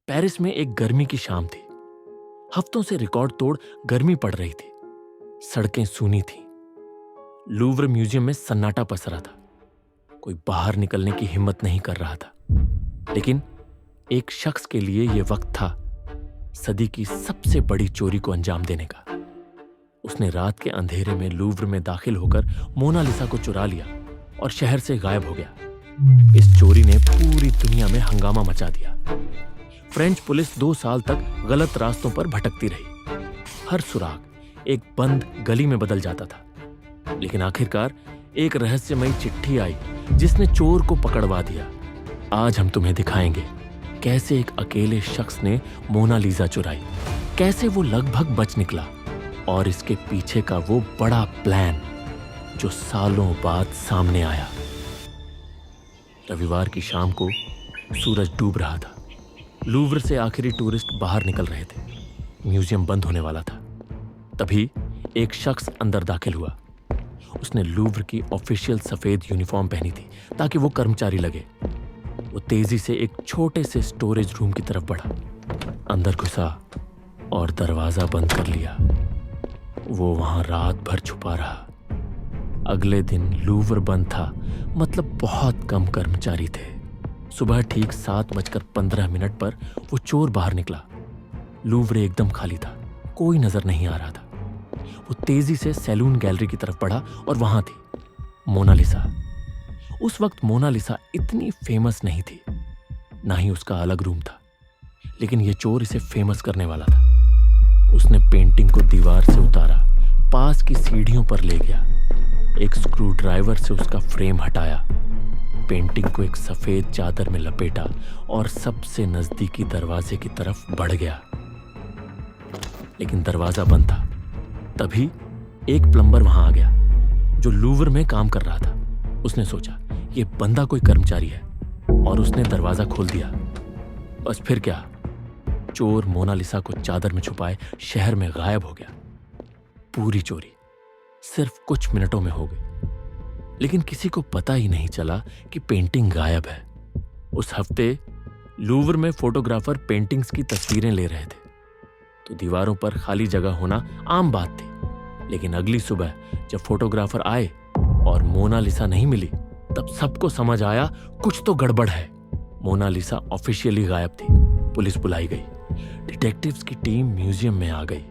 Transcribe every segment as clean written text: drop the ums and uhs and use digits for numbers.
Paris में एक गर्मी की शाम थी। हफ्तों से रिकॉर्ड तोड़ गर्मी पड़ रही थी। सड़कें सूनी थीं। लूव्र म्यूजियम में सन्नाटा पसरा था। कोई बाहर निकलने की हिम्मत नहीं कर रहा था। लेकिन एक शख्स के लिए यह वक्त था सदी की सबसे बड़ी चोरी को अंजाम देने का। उसने रात के अंधेरे में लूव्र में दाखिल होकर मोनालिसा को चुरा लिया और शहर से गायब हो गया। इस चोरी ने पूरी दुनिया में हंगामा मचा दिया। फ्रेंच पुलिस 2 साल तक गलत रास्तों पर भटकती रही। हर सुराग एक बंद गली में बदल जाता था। लेकिन आखिरकार एक रहस्यमयी चिट्ठी आई जिसने चोर को पकड़वा दिया। आज हम तुम्हें दिखाएंगे कैसे एक अकेले शख्स ने मोनालिसा चुराई, कैसे वो लगभग बच निकला और इसके पीछे का वो बड़ा प्लान जो सालों बाद सामने आया। रविवार की शाम को सूरज डूब रहा था। लूव्र से आखिरी टूरिस्ट बाहर निकल रहे थे। म्यूजियम बंद होने वाला था। तभी एक शख्स अंदर दाखिल हुआ। उसने लूव्र की ऑफिशियल सफेद यूनिफॉर्म पहनी थी ताकि वो कर्मचारी लगे। वो तेजी से एक छोटे से स्टोरेज रूम की तरफ बढ़ा, अंदर घुसा और दरवाजा बंद कर लिया। वो वहां रात भर छुपा रहा। अगले दिन लूव्र बंद था, मतलब बहुत कम कर्मचारी थे। सुबह ठीक 7:15 पर वो चोर बाहर निकला। लूव्र एकदम खाली था, कोई नजर नहीं आ रहा था। वो तेजी से सैलून गैलरी की तरफ बढ़ा और वहां थी मोनालिसा। उस वक्त मोनालिसा इतनी फेमस नहीं थी, ना ही उसका अलग रूम था। लेकिन ये चोर इसे फेमस करने वाला था। उसने पेंटिंग को दीवार से उतारा, पास की सीढ़ियों पर ले गया, एक स्क्रू ड्राइवर से उसका फ्रेम हटाया, पेंटिंग को एक सफेद चादर में लपेटा और सबसे नजदीकी दरवाजे की तरफ बढ़ गया। लेकिन दरवाजा बंद था। तभी एक प्लम्बर वहां आ गया जो लूव्र में काम कर रहा था। उसने सोचा ये बंदा कोई कर्मचारी है और उसने दरवाजा खोल दिया। बस फिर क्या, चोर मोनालिसा को चादर में छुपाए शहर में गायब हो गया। पूरी चोरी सिर्फ कुछ मिनटों में हो गई। लेकिन किसी को पता ही नहीं चला कि पेंटिंग गायब है। उस हफ्ते लूव्र में फोटोग्राफर पेंटिंग्स की तस्वीरें ले रहे थे, तो दीवारों पर खाली जगह होना आम बात थी। लेकिन अगली सुबह जब फोटोग्राफर आए और मोनालिसा नहीं मिली, तब सबको समझ आया कुछ तो गड़बड़ है। मोनालिसा ऑफिशियली गायब थी। पुलिस बुलाई गई। डिटेक्टिव्स की टीम म्यूजियम में आ गई।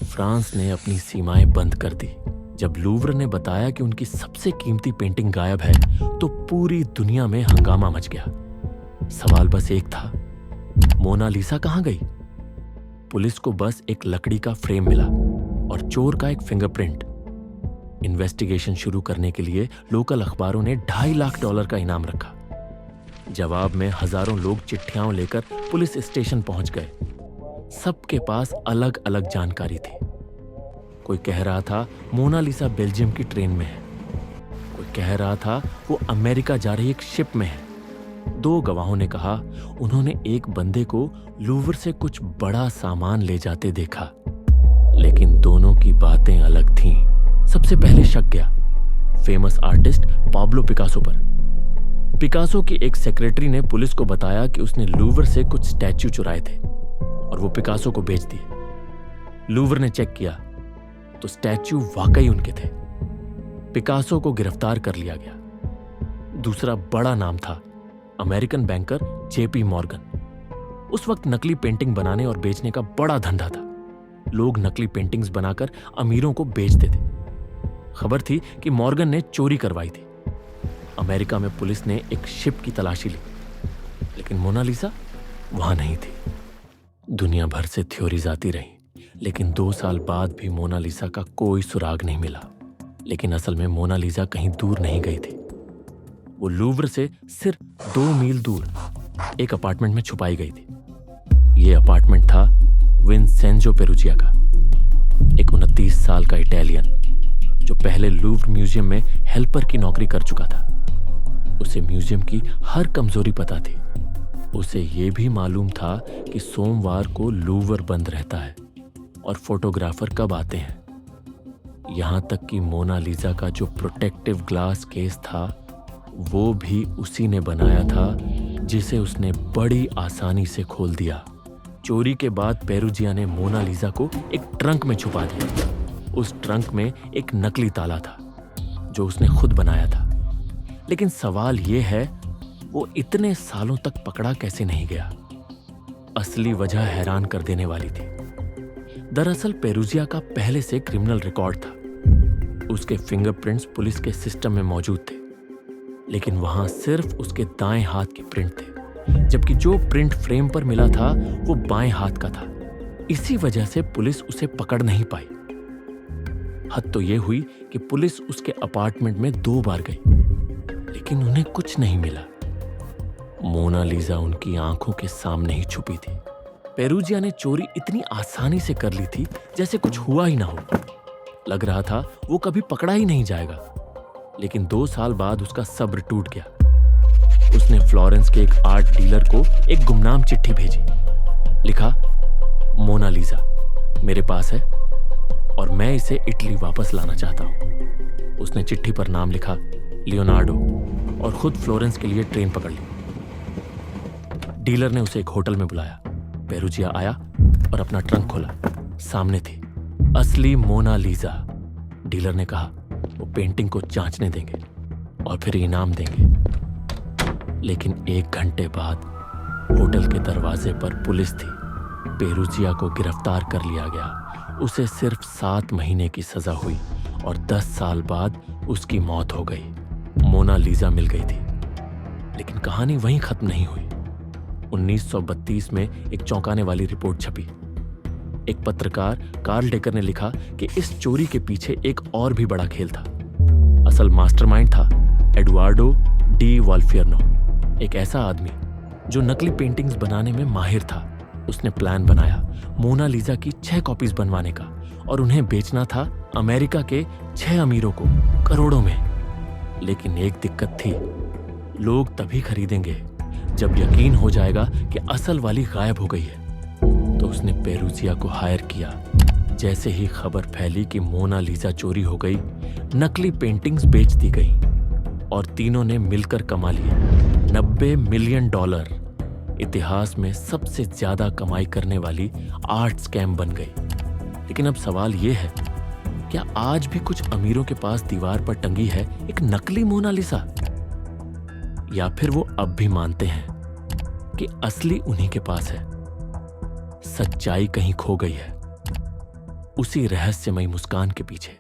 फ्रांस ने अपनी सीमाएं बंद कर दी। जब लूव्र ने बताया कि उनकी सबसे कीमती पेंटिंग गायब है, तो पूरी दुनिया में हंगामा मच गया। सवाल बस एक था, मोनालिसा कहां गई? पुलिस को बस एक लकड़ी का फ्रेम मिला और चोर का एक फिंगरप्रिंट। इन्वेस्टिगेशन शुरू करने के लिए लोकल अखबारों ने $2.5 लाख का इनाम रखा। जवाब में हजारों लोग चिट्ठियां लेकर पुलिस स्टेशन पहुंच गए। सबके पास अलग अलग जानकारी थी। कोई कह रहा था मोनालिसा बेल्जियम की ट्रेन में है, कोई कह रहा था वो अमेरिका जा रही एक शिप में है। 2 गवाहों ने कहा उन्होंने एक बंदे को लूव्र से कुछ बड़ा सामान ले जाते देखा। लेकिन दोनों की बातें अलग थीं। सबसे पहले शक गया फेमस आर्टिस्ट पाब्लो पिकासो पर। पिकासो की एक सेक्रेटरी ने पुलिस को बताया कि उसने लूव्र से कुछ स्टैच्यू चुराए थे और वो पिकासो को बेच दिए। लूव्र ने चेक किया तो स्टैच्यू वाकई उनके थे। पिकासो को गिरफ्तार कर लिया गया। दूसरा बड़ा नाम था अमेरिकन बैंकर जेपी मॉर्गन। उस वक्त नकली पेंटिंग बनाने और बेचने का बड़ा धंधा था। लोग नकली पेंटिंग्स बनाकर अमीरों को बेचते थे। खबर थी कि मॉर्गन ने चोरी करवाई थी। अमेरिका में पुलिस ने एक शिप की तलाशी ली, लेकिन मोनालिसा वहां नहीं थी। दुनिया भर से थ्योरीज आती रही, लेकिन 2 साल बाद भी मोनालिसा का कोई सुराग नहीं मिला। लेकिन असल में मोनालिसा कहीं दूर नहीं गई थी। वो लूव्र से सिर्फ 2 मील दूर एक अपार्टमेंट में छुपाई गई थी। ये अपार्टमेंट था विंसेंजो पेरुजिया का, एक 29 साल का इटालियन जो पहले लूव्र म्यूजियम में हेल्पर की नौकरी कर चुका था। उसे म्यूजियम की हर कमजोरी पता थी। उसे यह भी मालूम था कि सोमवार को लूव्र बंद रहता है और फोटोग्राफर कब आते हैं। यहां तक कि मोनालिसा का जो प्रोटेक्टिव ग्लास केस था, वो भी उसी ने बनाया था जिसे उसने बड़ी आसानी से खोल दिया। चोरी के बाद पेरुजिया ने मोनालिसा को एक ट्रंक में छुपा दिया। उस ट्रंक में एक नकली ताला था जो उसने खुद बनाया था। लेकिन सवाल यह है, वो इतने सालों तक पकड़ा कैसे नहीं गया? असली वजह हैरान कर देने वाली थी। दरअसल पेरुजिया का पहले से क्रिमिनल रिकॉर्ड था। उसके फिंगरप्रिंट्स पुलिस के सिस्टम में मौजूद थे, लेकिन वहां सिर्फ उसके दाएं हाथ के प्रिंट थे, जबकि जो प्रिंट फ्रेम पर मिला था वो बाएं हाथ का था। इसी वजह से पुलिस उसे पकड़ नहीं पाई। हद तो यह हुई कि पुलिस उसके अपार्टमेंट में 2 बार गई, लेकिन उन्हें कुछ नहीं मिला। मोनालिसा उनकी आंखों के सामने ही छुपी थी। पेरुजिया ने चोरी इतनी आसानी से कर ली थी जैसे कुछ हुआ ही ना हो। लग रहा था वो कभी पकड़ा ही नहीं जाएगा। लेकिन 2 साल बाद उसका सब्र टूट गया। उसने फ्लोरेंस के एक आर्ट डीलर को एक गुमनाम चिट्ठी भेजी। लिखा, मोनालिसा मेरे पास है और मैं इसे इटली वापस लाना चाहता हूं। उसने चिट्ठी पर नाम लिखा लियोनार्डो और खुद फ्लोरेंस के लिए ट्रेन पकड़ ली। डीलर ने उसे एक होटल में बुलाया। पेरुजिया आया और अपना ट्रंक खोला। सामने थी असली मोनालिसा। डीलर ने कहा वो पेंटिंग को जांचने देंगे और फिर इनाम देंगे। लेकिन 1 घंटे बाद होटल के दरवाजे पर पुलिस थी। पेरुजिया को गिरफ्तार कर लिया गया। उसे सिर्फ 7 महीने की सजा हुई और 10 साल बाद उसकी मौत हो गई। मोनालिसा मिल गई थी, लेकिन कहानी वहीं खत्म नहीं हुई। 1932 में एक चौंकाने वाली रिपोर्ट छपी। एक पत्रकार कार्ल डेकर ने लिखा कि इस चोरी के पीछे एक और भी बड़ा खेल था। असल मास्टरमाइंड था एडुआर्डो डी वॉल्फियर्नो, एक ऐसा आदमी जो नकली पेंटिंग्स बनाने में माहिर था। उसने प्लान बनाया मोनालिसा की 6 कॉपीज बनवाने का और उन्हें बेचना था अमेरिका के 6 अमीरों को करोड़ों में। लेकिन एक दिक्कत थी, लोग तभी खरीदेंगे जब यकीन हो जाएगा कि असल वाली गायब हो गई है। तो उसने पेरुजिया को हायर किया। जैसे ही खबर फैली कि मोनालिसा चोरी हो गई, नकली पेंटिंग्स बेच दी गई और तीनों ने मिलकर कमा लिए $90 मिलियन। इतिहास में सबसे ज्यादा कमाई करने वाली आर्ट स्कैम बन गई। लेकिन अब सवाल यह है, क्या आज भी कुछ अमीरों के पास दीवार पर टंगी है एक नकली मोनालिसा? या फिर वो अब भी मानते हैं कि असली उन्हीं के पास है? सच्चाई कहीं खो गई है उसी रहस्यमयी मुस्कान के पीछे।